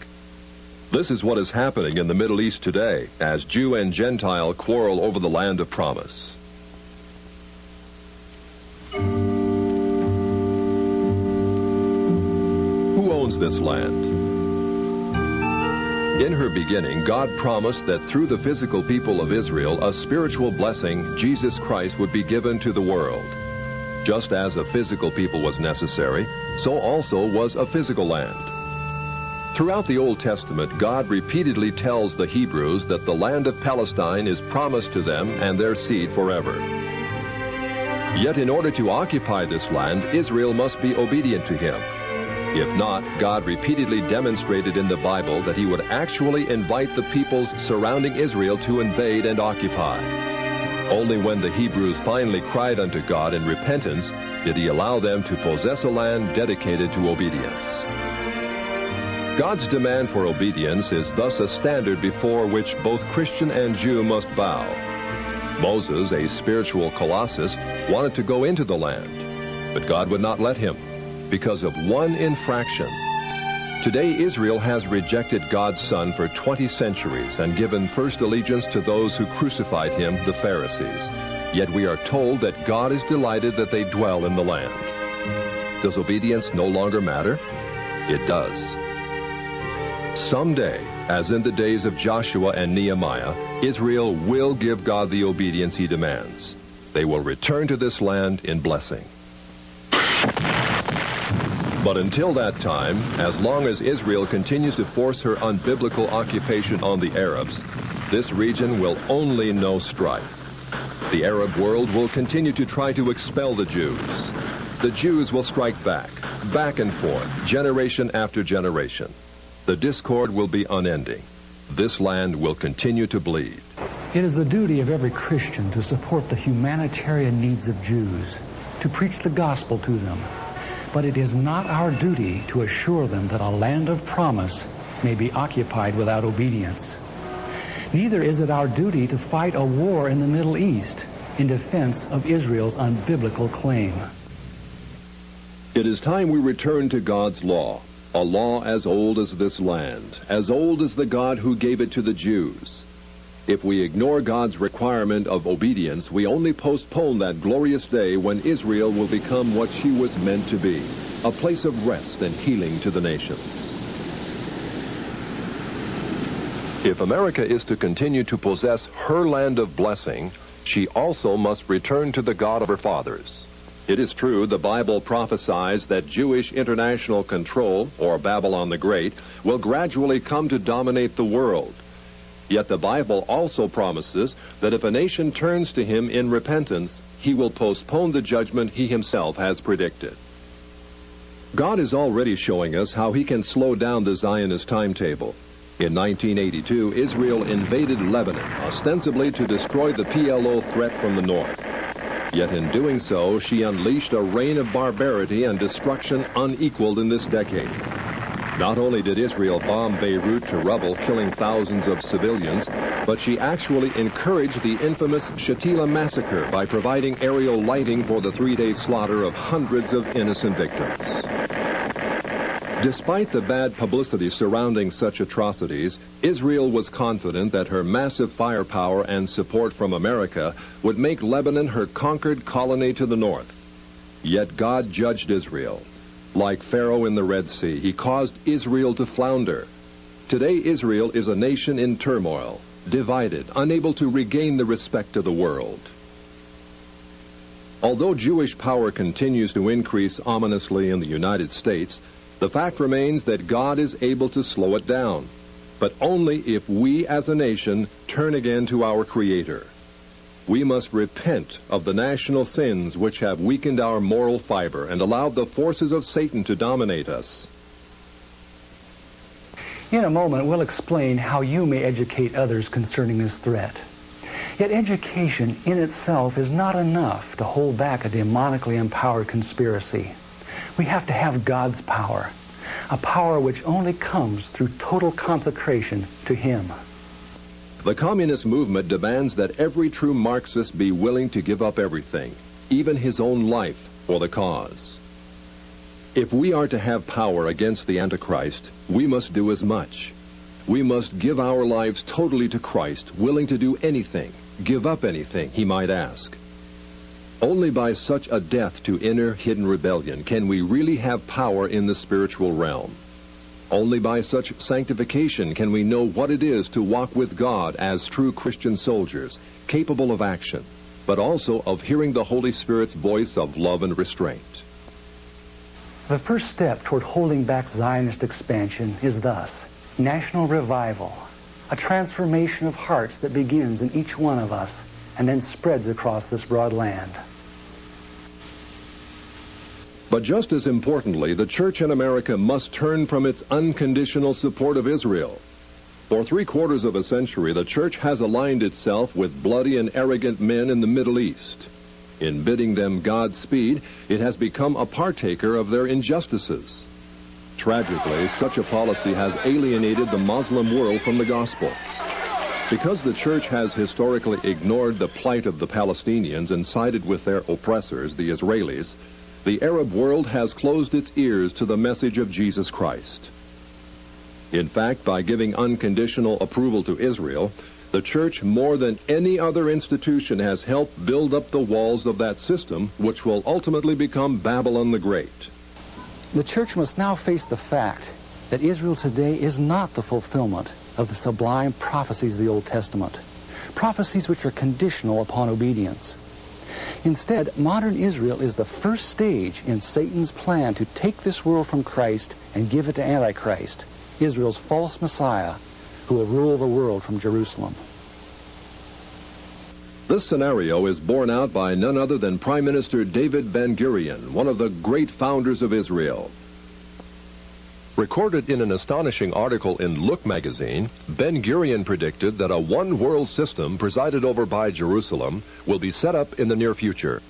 This is what is happening in the Middle East today, as Jew and Gentile quarrel over the land of promise. Who owns this land? In her beginning, God promised that through the physical people of Israel, a spiritual blessing, Jesus Christ, would be given to the world. Just as a physical people was necessary, so also was a physical land. Throughout the Old Testament, God repeatedly tells the Hebrews that the land of Palestine is promised to them and their seed forever. Yet in order to occupy this land, Israel must be obedient to him. If not, God repeatedly demonstrated in the Bible that he would actually invite the peoples surrounding Israel to invade and occupy. Only when the Hebrews finally cried unto God in repentance did he allow them to possess a land dedicated to obedience. God's demand for obedience is thus a standard before which both Christian and Jew must bow. Moses, a spiritual colossus, wanted to go into the land, but God would not let him because of one infraction. Today, Israel has rejected God's Son for 20 centuries and given first allegiance to those who crucified him, the Pharisees. Yet we are told that God is delighted that they dwell in the land. Does obedience no longer matter? It does. Someday, as in the days of Joshua and Nehemiah, Israel will give God the obedience he demands. They will return to this land in blessing. But until that time, as long as Israel continues to force her unbiblical occupation on the Arabs, this region will only know strife. The Arab world will continue to try to expel the Jews. The Jews will strike back and forth, generation after generation. The discord will be unending. This land will continue to bleed. It is the duty of every Christian to support the humanitarian needs of Jews, to preach the gospel to them. But it is not our duty to assure them that a land of promise may be occupied without obedience. Neither is it our duty to fight a war in the Middle East in defense of Israel's unbiblical claim. It is time we return to God's law, a law as old as this land, as old as the God who gave it to the Jews. If we ignore God's requirement of obedience, we only postpone that glorious day when Israel will become what she was meant to be, a place of rest and healing to the nations. If America is to continue to possess her land of blessing, she also must return to the God of her fathers. It is true, the Bible prophesies that Jewish international control, or Babylon the Great, will gradually come to dominate the world. Yet the Bible also promises that if a nation turns to him in repentance, he will postpone the judgment he himself has predicted. God is already showing us how he can slow down the Zionist timetable. In 1982, Israel invaded Lebanon, ostensibly to destroy the PLO threat from the north. Yet in doing so, she unleashed a reign of barbarity and destruction unequaled in this decade. Not only did Israel bomb Beirut to rubble, killing thousands of civilians, but she actually encouraged the infamous Shatila massacre by providing aerial lighting for the three-day slaughter of hundreds of innocent victims. Despite the bad publicity surrounding such atrocities, Israel was confident that her massive firepower and support from America would make Lebanon her conquered colony to the north. Yet God judged Israel. Like Pharaoh in the Red Sea, he caused Israel to flounder. Today, Israel is a nation in turmoil, divided, unable to regain the respect of the world. Although Jewish power continues to increase ominously in the United States, the fact remains that God is able to slow it down, but only if we as a nation turn again to our Creator. We must repent of the national sins which have weakened our moral fiber and allowed the forces of Satan to dominate us. In a moment, we'll explain how you may educate others concerning this threat. Yet education in itself is not enough to hold back a demonically empowered conspiracy. We have to have God's power, a power which only comes through total consecration to Him. The communist movement demands that every true Marxist be willing to give up everything, even his own life, for the cause. If we are to have power against the Antichrist, we must do as much. We must give our lives totally to Christ, willing to do anything, give up anything he might ask. Only by such a death to inner hidden rebellion can we really have power in the spiritual realm. Only by such sanctification can we know what it is to walk with God as true Christian soldiers, capable of action, but also of hearing the Holy Spirit's voice of love and restraint. The first step toward holding back Zionist expansion is thus: national revival, a transformation of hearts that begins in each one of us and then spreads across this broad land. But just as importantly, the church in America must turn from its unconditional support of Israel. For 3/4 of a century, the church has aligned itself with bloody and arrogant men in the Middle East. In bidding them Godspeed, it has become a partaker of their injustices. Tragically, such a policy has alienated the Muslim world from the gospel. Because the church has historically ignored the plight of the Palestinians and sided with their oppressors, the Israelis, the Arab world has closed its ears to the message of Jesus Christ. In fact, by giving unconditional approval to Israel, the church, more than any other institution, has helped build up the walls of that system, which will ultimately become Babylon the Great. The church must now face the fact that Israel today is not the fulfillment of the sublime prophecies of the Old Testament, prophecies which are conditional upon obedience. Instead, modern Israel is the first stage in Satan's plan to take this world from Christ and give it to Antichrist, Israel's false Messiah, who will rule the world from Jerusalem. This scenario is borne out by none other than Prime Minister David Ben-Gurion, one of the great founders of Israel. Recorded in an astonishing article in Look magazine, Ben-Gurion predicted that a one-world system presided over by Jerusalem will be set up in the near future.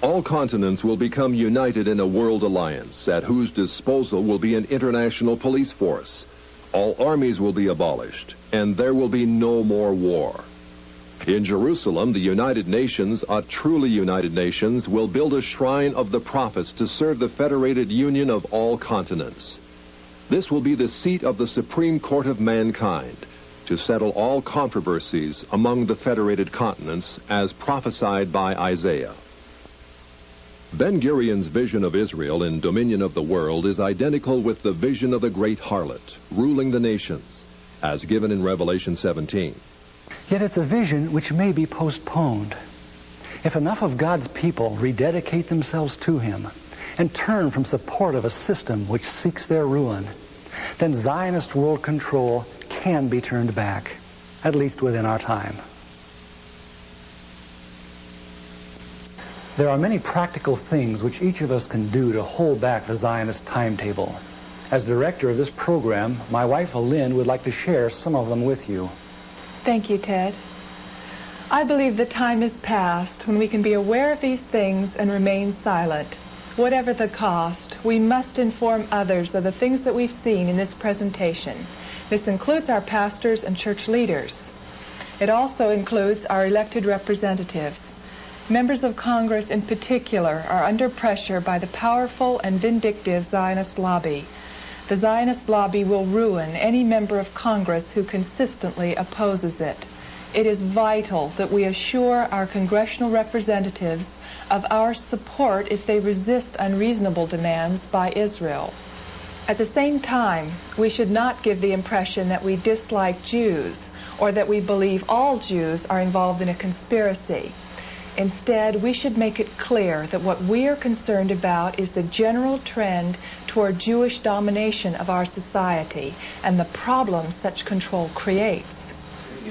All continents will become united in a world alliance, at whose disposal will be an international police force. All armies will be abolished, and there will be no more war. In Jerusalem, the United Nations, a truly United Nations, will build a shrine of the prophets to serve the federated union of all continents. This will be the seat of the Supreme Court of mankind, to settle all controversies among the federated continents, as prophesied by Isaiah. Ben-Gurion's vision of Israel in dominion of the world is identical with the vision of the great harlot, ruling the nations, as given in Revelation 17. Yet it's a vision which may be postponed. If enough of God's people rededicate themselves to Him and turn from support of a system which seeks their ruin, then Zionist world control can be turned back, at least within our time. There are many practical things which each of us can do to hold back the Zionist timetable. As director of this program, my wife, Lynn, would like to share some of them with you. Thank you, Ted. I believe the time is past when we can be aware of these things and remain silent. Whatever the cost, we must inform others of the things that we've seen in this presentation. This includes our pastors and church leaders. It also includes our elected representatives. Members of Congress in particular are under pressure by the powerful and vindictive Zionist lobby. The Zionist lobby will ruin any member of Congress who consistently opposes it. It is vital that we assure our congressional representatives of our support if they resist unreasonable demands by Israel. At the same time, we should not give the impression that we dislike Jews or that we believe all Jews are involved in a conspiracy. Instead, we should make it clear that what we are concerned about is the general trend toward Jewish domination of our society and the problems such control creates.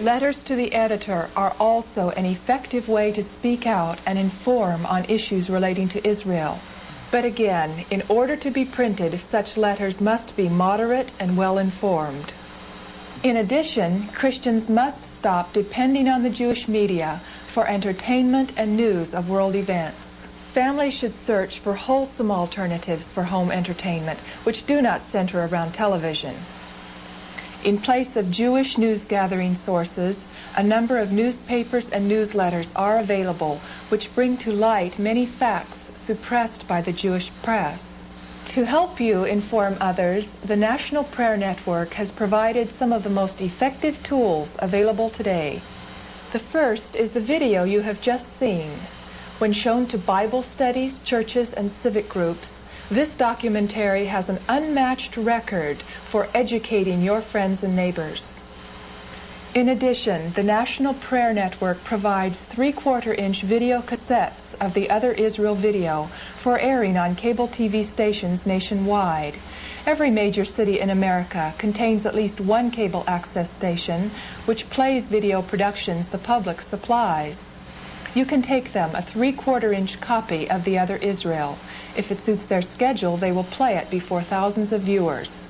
Letters to the editor are also an effective way to speak out and inform on issues relating to Israel. But again, in order to be printed, such letters must be moderate and well-informed. In addition, Christians must stop depending on the Jewish media for entertainment and news of world events. Families should search for wholesome alternatives for home entertainment, which do not center around television. In place of Jewish news-gathering sources, a number of newspapers and newsletters are available, which bring to light many facts suppressed by the Jewish press. To help you inform others, the National Prayer Network has provided some of the most effective tools available today. The first is the video you have just seen. When shown to Bible studies, churches, and civic groups, This documentary has an unmatched record for educating your friends and neighbors. In addition, the National Prayer Network provides 3/4-inch video cassettes of the Other Israel video for airing on cable TV stations nationwide. Every major city in America contains at least one cable access station which plays video productions the public supplies. You can take them a 3/4-inch copy of the Other Israel. If it suits their schedule, they will play it before thousands of viewers.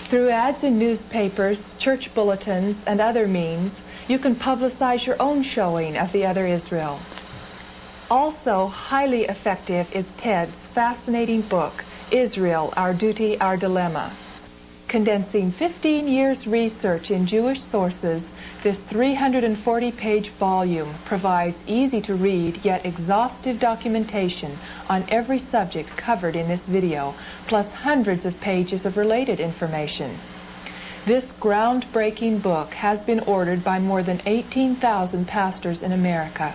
Through ads in newspapers, church bulletins, and other means, you can publicize your own showing of the Other Israel. Also highly effective is Ted's fascinating book, Israel, Our Duty, Our Dilemma. Condensing 15 years' research in Jewish sources, this 340-page volume provides easy-to-read yet exhaustive documentation on every subject covered in this video, plus hundreds of pages of related information. This groundbreaking book has been ordered by more than 18,000 pastors in America.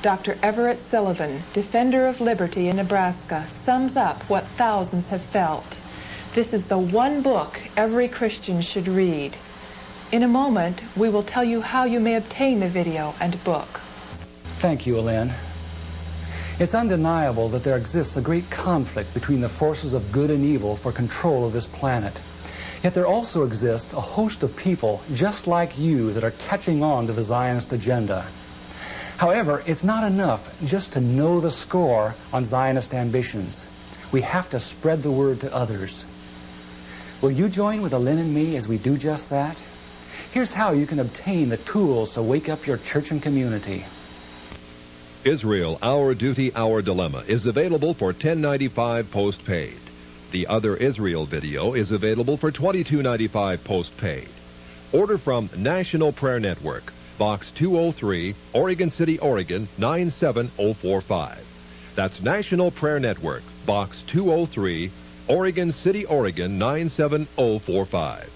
Dr. Everett Sullivan, defender of liberty in Nebraska, sums up what thousands have felt. This is the one book every Christian should read. In a moment, we will tell you how you may obtain the video and book. Thank you, Elaine. It's undeniable that there exists a great conflict between the forces of good and evil for control of this planet. Yet there also exists a host of people just like you that are catching on to the Zionist agenda. However, it's not enough just to know the score on Zionist ambitions. We have to spread the word to others. Will you join with Elaine and me as we do just that? Here's how you can obtain the tools to wake up your church and community. Israel, Our Duty, Our Dilemma is available for $10.95 postpaid. The Other Israel video is available for $22.95 postpaid. Order from National Prayer Network, Box 203, Oregon City, Oregon 97045. That's National Prayer Network, Box 203, Oregon City, Oregon 97045.